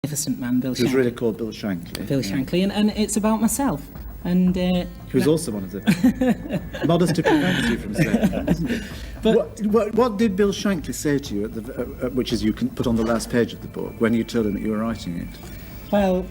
magnificent man, Bill Shankly. He was really called Bill Shankly. Bill Shankly, and it's about myself. And he was also one of the modesty prevents you from saying that, isn't it? But what did Bill Shankly say to you, which is you can put on the last page of the book, when you told him that you were writing it? Well,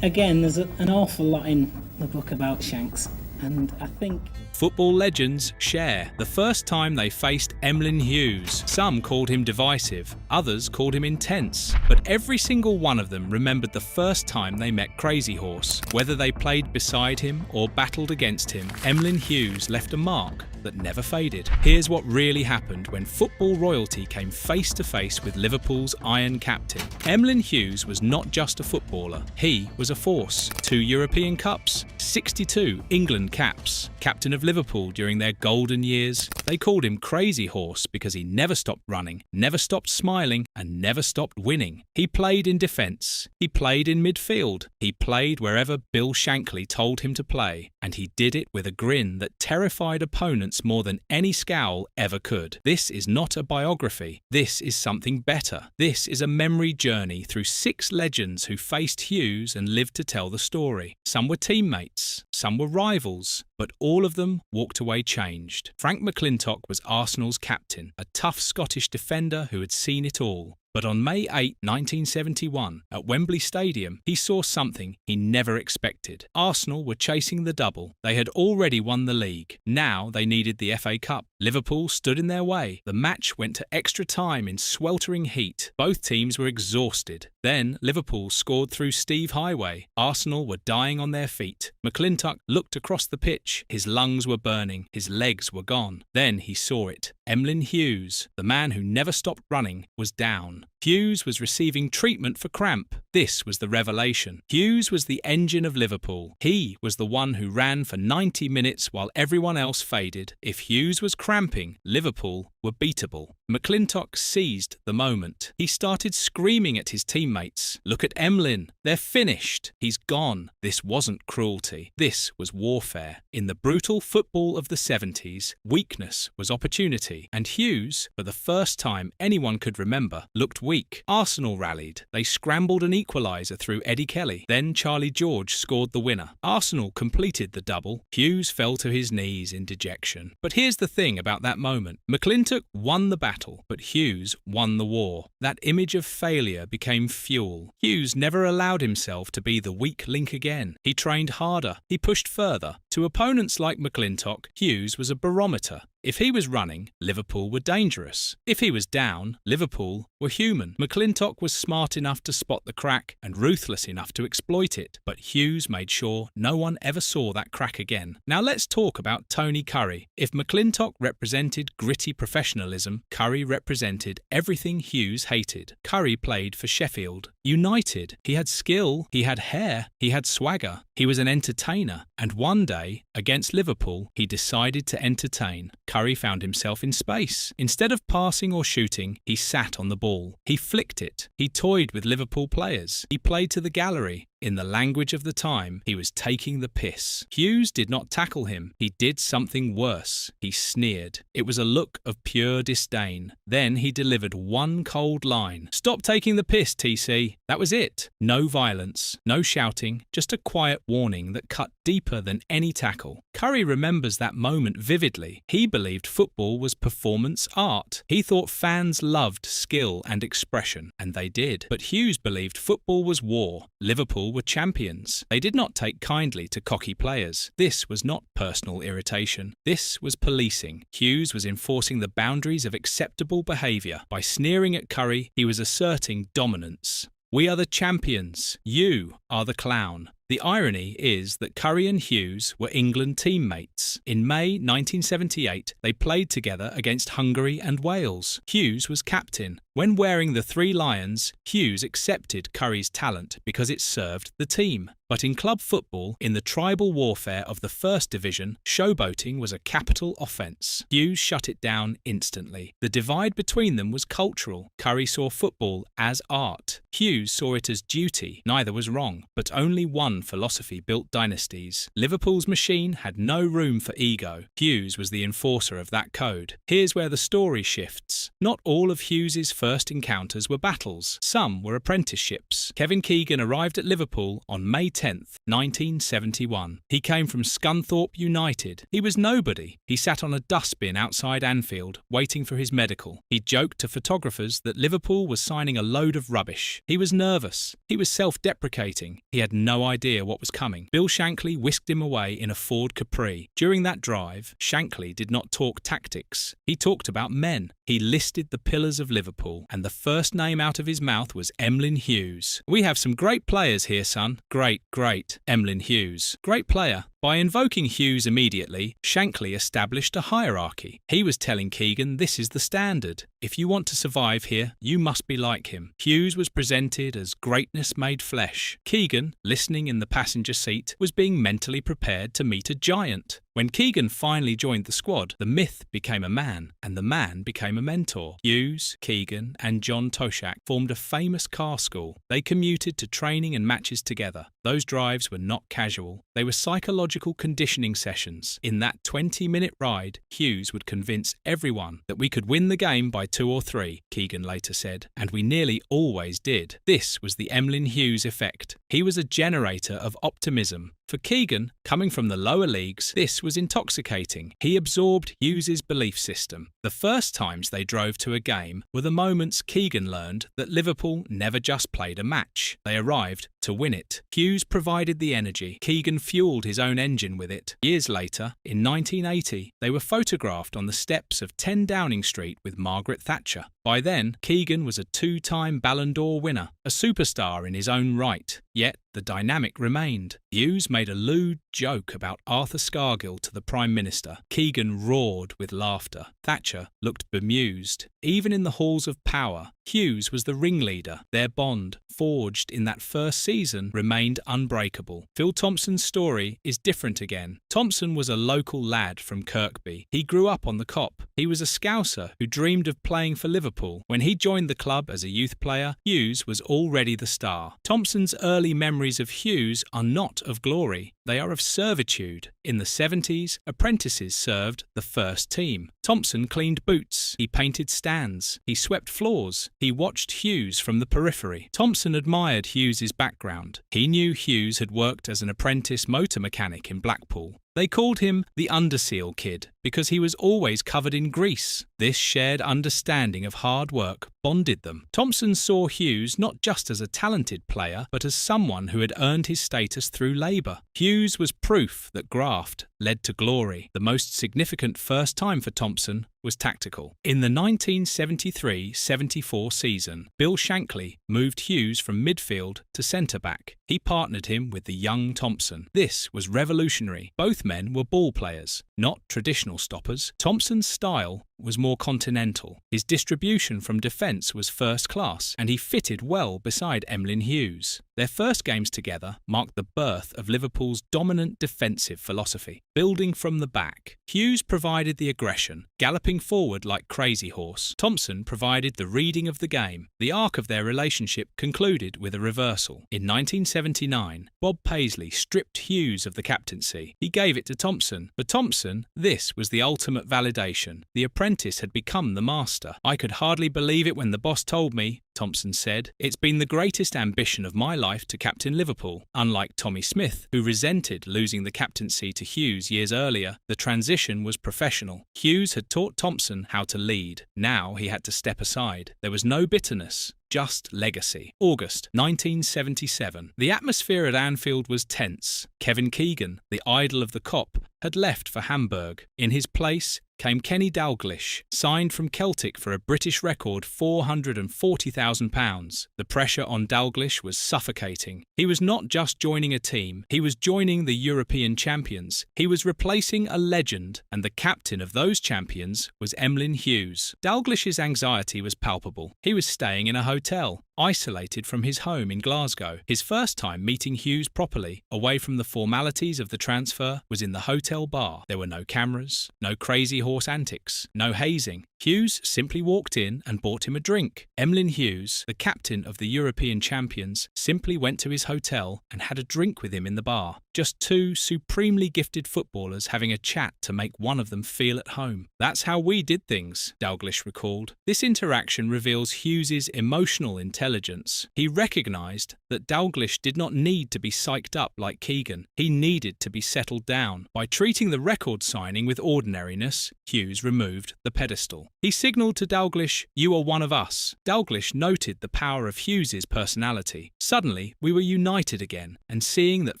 again, there's an awful lot in the book about Shanks, and I think... Football legends share the first time they faced Emlyn Hughes. Some called him divisive, others called him intense, but every single one of them remembered the first time they met Crazy Horse. Whether they played beside him or battled against him, Emlyn Hughes left a mark that never faded. Here's what really happened when football royalty came face to face with Liverpool's Iron Captain. Emlyn Hughes was not just a footballer, he was a force. 2 European Cups, 62 England caps, captain of Liverpool during their golden years. They called him Crazy Horse because he never stopped running, never stopped smiling, and never stopped winning. He played in defence, he played in midfield, he played wherever Bill Shankly told him to play, and he did it with a grin that terrified opponents more than any scowl ever could. This is not a biography. This is something better. This is a memory journey through 6 legends who faced Hughes and lived to tell the story. Some were teammates, some were rivals, but all of them walked away changed. Frank McLintock was Arsenal's captain, a tough Scottish defender who had seen it all. But on May 8, 1971, at Wembley Stadium, he saw something he never expected. Arsenal were chasing the double. They had already won the league. Now they needed the FA Cup. Liverpool stood in their way. The match went to extra time in sweltering heat. Both teams were exhausted. Then Liverpool scored through Steve Highway. Arsenal were dying on their feet. McLintock looked across the pitch. His lungs were burning. His legs were gone. Then he saw it. Emlyn Hughes, the man who never stopped running, was down. Hughes was receiving treatment for cramp. This was the revelation. Hughes was the engine of Liverpool. He was the one who ran for 90 minutes while everyone else faded. If Hughes was cramping, Liverpool were beatable. McLintock seized the moment. He started screaming at his teammates. Look at Emlyn. They're finished. He's gone. This wasn't cruelty. This was warfare. In the brutal football of the 70s, weakness was opportunity. And Hughes, for the first time anyone could remember, looked weak. Arsenal rallied. They scrambled an equaliser through Eddie Kelly. Then Charlie George scored the winner. Arsenal completed the double. Hughes fell to his knees in dejection. But here's the thing about that moment. McLintock won the battle, but Hughes won the war. That image of failure became fuel. Hughes never allowed himself to be the weak link again. He trained harder. He pushed further. To opponents like McLintock, Hughes was a barometer. If he was running, Liverpool were dangerous. If he was down, Liverpool were human. McLintock was smart enough to spot the crack and ruthless enough to exploit it, but Hughes made sure no one ever saw that crack again. Now let's talk about Tony Curry. If McLintock represented gritty professionalism, Curry represented everything Hughes hated. Curry played for Sheffield United. He had skill, he had hair, he had swagger, he was an entertainer, and one day, against Liverpool, he decided to entertain. Curry found himself in space. Instead of passing or shooting, he sat on the ball. He flicked it. He toyed with Liverpool players. He played to the gallery. In the language of the time, he was taking the piss. Hughes did not tackle him. He did something worse. He sneered. It was a look of pure disdain. Then he delivered one cold line. "Stop taking the piss, TC." That was it. No violence, no shouting, just a quiet warning that cut deeper than any tackle. Curry remembers that moment vividly. He believed football was performance art. He thought fans loved skill and expression, and they did. But Hughes believed football was war. Liverpool were champions. They did not take kindly to cocky players. This was not personal irritation. This was policing. Hughes was enforcing the boundaries of acceptable behaviour. By sneering at Curry, he was asserting dominance. "We are the champions. You are the clown." The irony is that Curry and Hughes were England teammates. In May 1978, they played together against Hungary and Wales. Hughes was captain. When wearing the 3 Lions, Hughes accepted Curry's talent because it served the team. But in club football, in the tribal warfare of the First Division, showboating was a capital offence. Hughes shut it down instantly. The divide between them was cultural. Curry saw football as art. Hughes saw it as duty. Neither was wrong, but only one fun philosophy built dynasties. Liverpool's machine had no room for ego. Hughes was the enforcer of that code. Here's where the story shifts. Not all of Hughes's first encounters were battles. Some were apprenticeships. Kevin Keegan arrived at Liverpool on May 10th, 1971. He came from Scunthorpe United. He was nobody. He sat on a dustbin outside Anfield, waiting for his medical. He joked to photographers that Liverpool was signing a load of rubbish. He was nervous. He was self-deprecating. He had no idea what was coming. Bill Shankly whisked him away in a Ford Capri. During that drive, Shankly did not talk tactics. He talked about men. He listed the pillars of Liverpool, and the first name out of his mouth was Emlyn Hughes. "We have some great players here, son." "Great, great." Emlyn Hughes. "Great player." By invoking Hughes immediately, Shankly established a hierarchy. He was telling Keegan, this is the standard. If you want to survive here, you must be like him. Hughes was presented as greatness made flesh. Keegan, listening in the passenger seat, was being mentally prepared to meet a giant. When Keegan finally joined the squad, the myth became a man, and the man became a mentor. Hughes, Keegan, and John Toshak formed a famous car school. They commuted to training and matches together. Those drives were not casual. They were psychological conditioning sessions. In that 20-minute ride, Hughes would convince everyone that we could win the game by 2 or 3, Keegan later said, and we nearly always did. This was the Emlyn Hughes effect. He was a generator of optimism. For Keegan, coming from the lower leagues, this was intoxicating. He absorbed Hughes's belief system. The first times they drove to a game were the moments Keegan learned that Liverpool never just played a match. They arrived to win it. Hughes provided the energy. Keegan fueled his own engine with it. Years later, in 1980, they were photographed on the steps of 10 Downing Street with Margaret Thatcher. By then, Keegan was a 2-time Ballon d'Or winner, a superstar in his own right. Yet, the dynamic remained. Hughes made a lewd joke about Arthur Scargill to the Prime Minister. Keegan roared with laughter. Thatcher looked bemused. Even in the halls of power, Hughes was the ringleader. Their bond, forged in that first season, remained unbreakable. Phil Thompson's story is different again. Thompson was a local lad from Kirkby. He grew up on the Cop. He was a Scouser who dreamed of playing for Liverpool. When he joined the club as a youth player, Hughes was already the star. Thompson's early memories of Hughes are not of glory. They are of servitude. In the 70s, apprentices served the first team. Thompson cleaned boots. He painted stands. He swept floors. He watched Hughes from the periphery. Thompson admired Hughes's background. He knew Hughes had worked as an apprentice motor mechanic in Blackpool. They called him the Underseal Kid because he was always covered in grease. This shared understanding of hard work bonded them. Thompson saw Hughes not just as a talented player, but as someone who had earned his status through labour. Hughes was proof that graft led to glory. The most significant first time for Thompson was tactical. In the 1973-74 season, Bill Shankly moved Hughes from midfield to centre-back. He partnered him with the young Thompson. This was revolutionary. Both men were ball players, not traditional stoppers. Thompson's style was more continental. His distribution from defence was first class, and he fitted well beside Emlyn Hughes. Their first games together marked the birth of Liverpool's dominant defensive philosophy, building from the back. Hughes provided the aggression, galloping forward like Crazy Horse. Thompson provided the reading of the game. The arc of their relationship concluded with a reversal. In 1979, Bob Paisley stripped Hughes of the captaincy. He gave it to Thompson. For Thompson, this was the ultimate validation. The apprentice had become the master. "I could hardly believe it when the boss told me," Thompson said. "It's been the greatest ambition of my life to captain Liverpool." Unlike Tommy Smith, who resented losing the captaincy to Hughes years earlier, the transition was professional. Hughes had taught Thompson how to lead. Now he had to step aside. There was no bitterness, just legacy. August 1977. The atmosphere at Anfield was tense. Kevin Keegan, the idol of the Cop, had left for Hamburg. In his place came Kenny Dalglish, signed from Celtic for a British record £440,000. The pressure on Dalglish was suffocating. He was not just joining a team, he was joining the European champions. He was replacing a legend, and the captain of those champions was Emlyn Hughes. Dalglish's anxiety was palpable. He was staying in a hotel. isolated from his home in Glasgow. His first time meeting Hughes properly, away from the formalities of the transfer, was in the hotel bar. There were no cameras, no crazy horse antics, no hazing. Hughes simply walked in and bought him a drink. Emlyn Hughes, the captain of the European champions, simply went to his hotel and had a drink with him in the bar. Just two supremely gifted footballers having a chat to make one of them feel at home. That's how we did things, Dalglish recalled. This interaction reveals Hughes's emotional intelligence. He recognised that Dalglish did not need to be psyched up like Keegan. He needed to be settled down. By treating the record signing with ordinariness, Hughes removed the pedestal. He signalled to Dalglish, "You are one of us." Dalglish noted the power of Hughes's personality. Suddenly, we were united again, and seeing that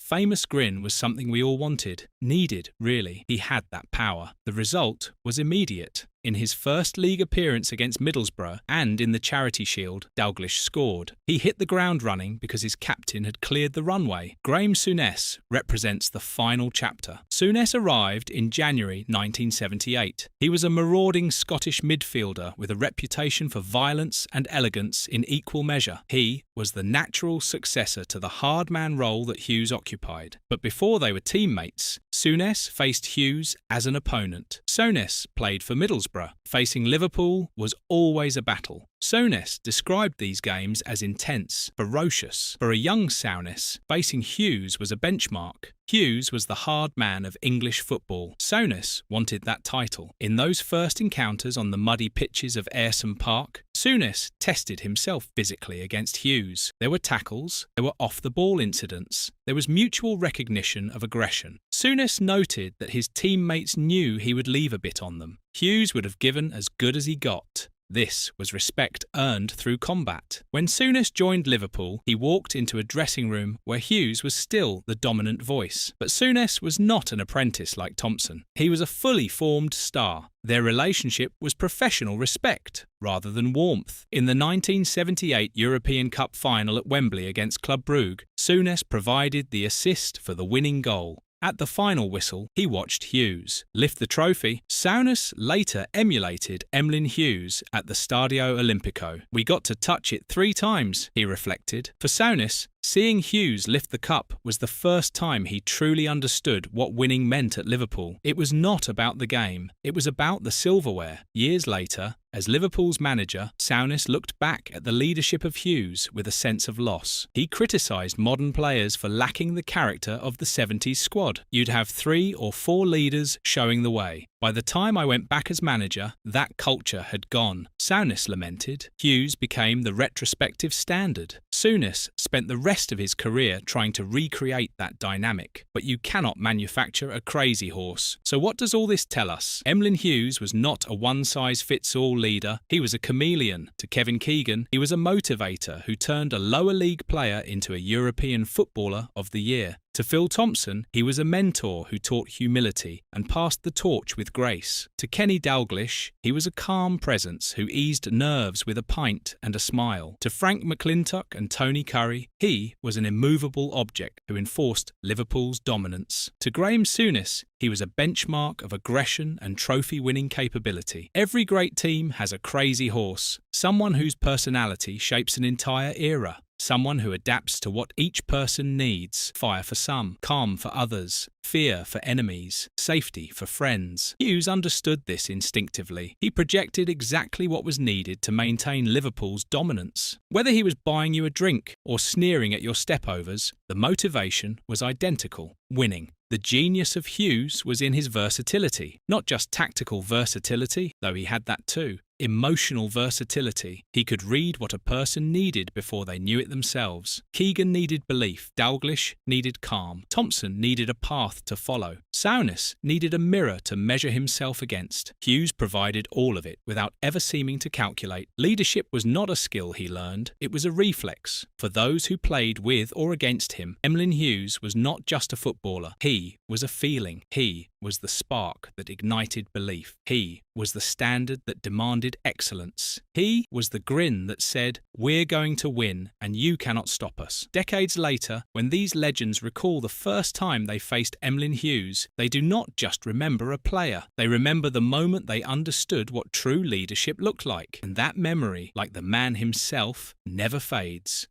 famous grin was something we all wanted, needed, really. He had that power. The result was immediate. In his first league appearance against Middlesbrough and in the Charity Shield, Dalglish scored. He hit the ground running because his captain had cleared the runway. Graham Souness represents the final chapter. Souness arrived in January 1978. He was a marauding Scottish midfielder with a reputation for violence and elegance in equal measure. He was the natural successor to the hard man role that Hughes occupied. But before they were teammates, Souness faced Hughes as an opponent. Souness played for Middlesbrough. Facing Liverpool was always a battle. Souness described these games as intense, ferocious. For a young Souness, facing Hughes was a benchmark. Hughes was the hard man of English football. Souness wanted that title. In those first encounters on the muddy pitches of Ayresome Park, Souness tested himself physically against Hughes. There were tackles, there were off-the-ball incidents, there was mutual recognition of aggression. Souness noted that his teammates knew he would leave a bit on them. Hughes would have given as good as he got. This was respect earned through combat. When Souness joined Liverpool, he walked into a dressing room where Hughes was still the dominant voice. But Souness was not an apprentice like Thompson. He was a fully formed star. Their relationship was professional respect rather than warmth. In the 1978 European Cup final at Wembley against Club Brugge, Souness provided the assist for the winning goal. At the final whistle, he watched Hughes lift the trophy. Souness later emulated Emlyn Hughes at the Stadio Olimpico. "We got to touch it 3 times, he reflected. For Souness, seeing Hughes lift the cup was the first time he truly understood what winning meant at Liverpool. It was not about the game, it was about the silverware. Years later, as Liverpool's manager, Souness looked back at the leadership of Hughes with a sense of loss. He criticised modern players for lacking the character of the 70s squad. You'd have 3 or 4 leaders showing the way. By the time I went back as manager, that culture had gone. Souness lamented. Hughes became the retrospective standard. Souness spent the rest of his career trying to recreate that dynamic. But you cannot manufacture a crazy horse. So what does all this tell us? Emlyn Hughes was not a one-size-fits-all leader. He was a chameleon. To Kevin Keegan, he was a motivator who turned a lower league player into a European Footballer of the Year. To Phil Thompson, he was a mentor who taught humility and passed the torch with grace. To Kenny Dalglish, he was a calm presence who eased nerves with a pint and a smile. To Frank McClintock and Tony Curry, he was an immovable object who enforced Liverpool's dominance. To Graham Souness, he was a benchmark of aggression and trophy-winning capability. Every great team has a crazy horse, someone whose personality shapes an entire era. Someone who adapts to what each person needs. Fire for some, calm for others, fear for enemies, safety for friends. Hughes understood this instinctively. He projected exactly what was needed to maintain Liverpool's dominance. Whether he was buying you a drink or sneering at your stepovers, the motivation was identical: winning. The genius of Hughes was in his versatility. Not just tactical versatility, though he had that too. Emotional versatility. He could read what a person needed before they knew it themselves. Keegan needed belief. Dalglish needed calm. Thompson needed a path to follow. Souness needed a mirror to measure himself against. Hughes provided all of it without ever seeming to calculate. Leadership was not a skill he learned, it was a reflex. For those who played with or against him, Emlyn Hughes was not just a footballer. He was a feeling. He was the spark that ignited belief. He was the standard that demanded excellence. He was the grin that said, "We're going to win and you cannot stop us." Decades later, when these legends recall the first time they faced Emlyn Hughes, they do not just remember a player. They remember the moment they understood what true leadership looked like. And that memory, like the man himself, never fades.